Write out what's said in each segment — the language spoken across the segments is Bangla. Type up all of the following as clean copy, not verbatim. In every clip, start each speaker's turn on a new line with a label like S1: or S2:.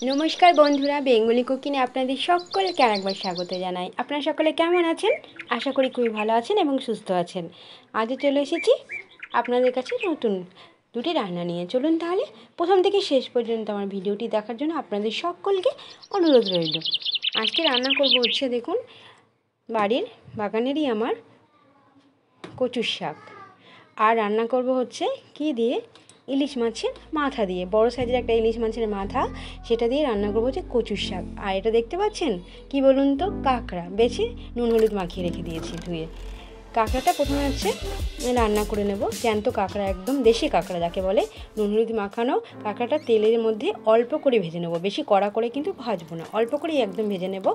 S1: নমস্কার বন্ধুরা, বেঙ্গলি কুকিংয়ে আপনাদের সকলকে আরেকবার স্বাগত জানাই। আপনারা সকলে কেমন আছেন? আশা করি খুবই ভালো আছেন এবং সুস্থ আছেন। আজও চলে এসেছি আপনাদের কাছে নতুন দুটি রান্না নিয়ে। চলুন তাহলে প্রথম থেকে শেষ পর্যন্ত আমার ভিডিওটি দেখার জন্য আপনাদের সকলকে অনুরোধ রইল। আজকে রান্না করব হচ্ছে, দেখুন, বাড়ির বাগানেরই আমার কচুর শাক। আর রান্না করব হচ্ছে কি দিয়ে, ইলিশ মাছের মাথা দিয়ে, বড় সাইজের একটা ইলিশ মাছের মাথা, সেটা দিয়ে রান্না করবো হচ্ছে কচুর শাক। আর এটা দেখতে পাচ্ছেন কি বলুন তো, কাঁকড়া বেছে নুন হলুদ মাখিয়ে রেখে দিয়েছি ধুয়ে। কাঁকড়াটা প্রথমে হচ্ছে রান্না করে নেব। জ্যান্ত কাঁকড়া, একদম দেশি কাঁকড়া যাকে বলে, নুন হলুদ মাখানো কাঁকড়াটা তেলের মধ্যে অল্প করে ভেজে নেব, বেশি কড়া করে কিন্তু ভাজবো না, অল্প করেই একদম ভেজে নেব।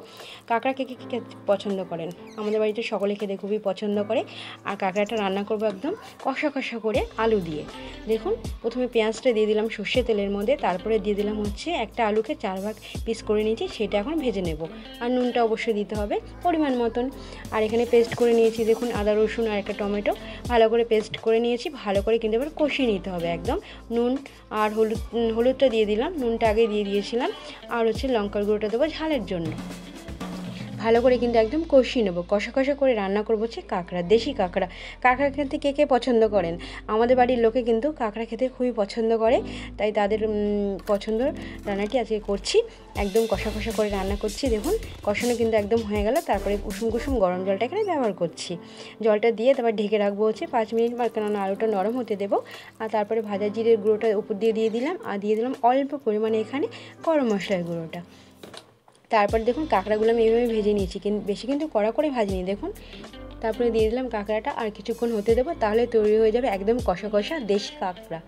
S1: কাঁকড়া কে কে পছন্দ করেন? আমাদের বাড়িতে সকলে খেতে খুবই পছন্দ করে। আর কাঁকড়াটা রান্না করব একদম কষা কষা করে আলু দিয়ে। দেখুন, প্রথমে পেঁয়াজটা দিয়ে দিলাম সর্ষে তেলের মধ্যে, তারপরে দিয়ে দিলাম হচ্ছে একটা আলুকে 4 ভাগ পিস করে নিয়েছি, সেটা এখন ভেজে নেব। আর নুনটা অবশ্যই দিতে হবে পরিমাণ মতন। আর এখানে পেস্ট করে নিয়েছি, দেখুন, আদা রসুন আর একটা টমেটো ভালো করে পেস্ট করে নিয়েছি। ভালো করে কিন্তু এবার কষিয়ে নিতে হবে একদম। নুন আর হলুদটা দিয়ে দিলাম, নুনটা আগে দিয়ে দিয়েছিলাম। আর হচ্ছে লঙ্কার গুঁড়োটা দেবো ঝালের জন্য। ভালো করে কিন্তু একদম কষিয়ে নেবো, কষা কষা করে রান্না করবো হচ্ছে কাঁকড়া, দেশি কাঁকড়া। কাঁকড়া খেতে কে কে পছন্দ করেন? আমাদের বাড়ির লোকে কিন্তু কাঁকড়া খেতে খুবই পছন্দ করে, তাই তাদের পছন্দ রান্নাটি আজকে করছি। একদম কষা কষা করে রান্না করছি। দেখুন, কষানো কিন্তু একদম হয়ে গেল। তারপরে কুসুম কুসুম গরম জলটা এখানে ব্যবহার করছি। জলটা দিয়ে তারপর ঢেকে রাখবো হচ্ছে 5 মিনিট, কেননা আলুটা নরম হতে দেবো। আর তারপরে ভাজা জিরের গুঁড়োটা উপর দিয়ে দিলাম। আর দিয়ে দিলাম অল্প পরিমাণে এখানে গরম মশলার গুঁড়োটা। তারপর দেখুন, কাঁকড়াগুলো আমি এইভাবে ভেজে নিয়েছি, কিন্তু বেশি কিন্তু কড়া করে ভাজিনি। দেখুন, তারপরে দিয়ে দিলাম কাঁকড়াটা। আর কিছুক্ষণ হতে দেবো, তাহলে তৈরি হয়ে যাবে একদম কষা কষা দেশি কাঁকড়া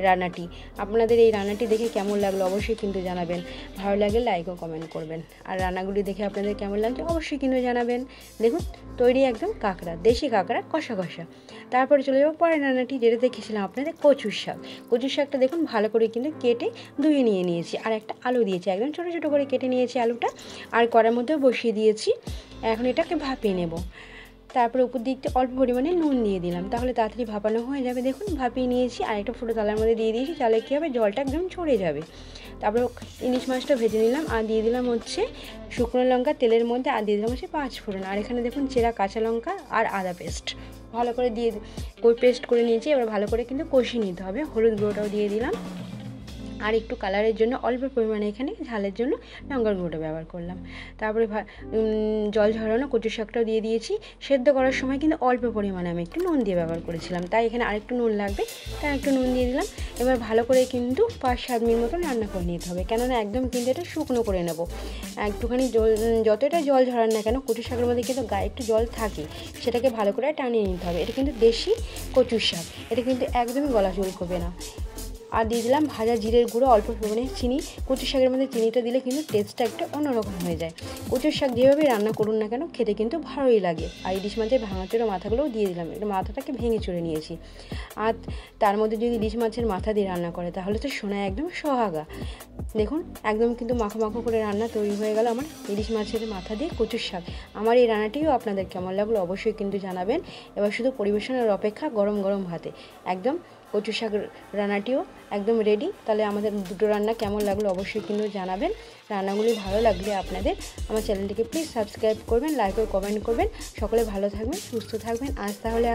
S1: রান্নাটি। আপনাদের এই রান্নাটি দেখে কেমন লাগলো অবশ্যই কিন্তু জানাবেন। ভালো লাগলে লাইক ও কমেন্ট করবেন। আর রান্নাগুলি দেখে আপনাদের কেমন লাগছে অবশ্যই কিন্তু জানাবেন। দেখুন, তৈরি একদম কাঁকড়া, দেশি কাঁকড়া কষা কষা। তারপরে চলে যাবো পরের রান্নাটি, যেটা দেখেছিলাম আপনাদের কচুর শাক। কচুর শাকটা দেখুন ভালো করে কিন্তু কেটে ধুয়ে নিয়েছি। আর একটা আলু দিয়েছি, একদম ছোটো ছোটো করে কেটে নিয়েছি আলুটা। আর কড়ার মধ্যেও বসিয়ে দিয়েছি। এখন এটাকে ভাপিয়ে নেব। তারপরে উপর দিকটা অল্প পরিমাণে নুন দিয়ে দিলাম, তাহলে তাড়াতাড়ি ভাপানো হয়ে যাবে। দেখুন, ভাপিয়ে নিয়েছি। আর একটা ফুটো তালার মধ্যে দিয়ে দিয়েছি, তাহলে কী হবে, জলটা একদম ছড়ে যাবে। তারপরে ইলিশ মাছটা ভেজে নিলাম। আর দিয়ে দিলাম হচ্ছে শুকনো লঙ্কা তেলের মধ্যে। আর দিয়ে দিলাম হচ্ছে 5 ফোড়ন। আর এখানে দেখুন চেরা কাঁচা লঙ্কা আর আদা পেস্ট ভালো করে দিয়ে পেস্ট করে নিয়েছি। এবার ভালো করে কিন্তু কষিয়ে নিতে হবে। হলুদ গুঁড়োটাও দিয়ে দিলাম। আর একটু কালারের জন্য অল্প পরিমাণে এখানে ঝালের জন্য লঙ্কার গুঁড়োটা ব্যবহার করলাম। তারপরে জল ঝরানো কচু শাকটাও দিয়ে দিয়েছি। সেদ্ধ করার সময় কিন্তু অল্প পরিমাণে আমি একটু নুন দিয়ে ব্যবহার করেছিলাম, তাই এখানে আরেকটু নুন লাগবে, তাই একটু নুন দিয়ে দিলাম। এবার ভালো করে কিন্তু 5-7 মিনিট মতন রান্না করে নিতে হবে, কেননা একদম কিন্তু এটা শুকনো করে নেব। একটুখানি জল, যতটা জল ঝরান না কেন, কচু শাকের মধ্যে কিন্তু গায়ে একটু জল থাকে, সেটাকে ভালো করে টানিয়ে নিতে হবে। এটা কিন্তু দেশি কচু শাক, এটা কিন্তু একদমই গলা চুলকবে না। আর দিয়ে দিলাম ভাজা জিরের গুঁড়ো, অল্প পরিমাণে চিনি। কচু শাকের মধ্যে চিনিটা দিলে কিন্তু টেস্টটা একটা অন্যরকম হয়ে যায়। কচুর শাক যেভাবেই রান্না করুন না কেন, খেতে কিন্তু ভালোই লাগে। আর ইলিশ মাছের ভাঙাচোরা মাথাগুলোও দিয়ে দিলাম, এটা মাথাটাকে ভেঙে চড়ে নিয়েছি। আর তার মধ্যে যদি ইলিশ মাছের মাথা দিয়ে রান্না করে, তাহলে তো শোনা একদম সোহাগা। দেখুন, একদম কিন্তু মাখো মাখো করে রান্না তৈরি হয়ে গেল আমার ইলিশ মাছের মাথা দিয়ে কচুর শাক। আমার এই রান্নাটিও আপনাদের কেমন লাগলো অবশ্যই কিন্তু জানাবেন। এবার শুধু পরিবেশনের অপেক্ষা গরম গরম ভাতে। একদম কচু শাক রান্নাটিও একদম রেডি। তাহলে আমাদের দুটো রান্না কেমন লাগলো অবশ্যই কিন্তু জানাবেন। রান্নাগুলি ভালো লাগলে আপনাদের আমার চ্যানেলটিকে প্লিজ সাবস্ক্রাইব করবেন, লাইক ও কমেন্ট করবেন। সকলে ভালো থাকবেন, সুস্থ থাকবেন। আজ তাহলে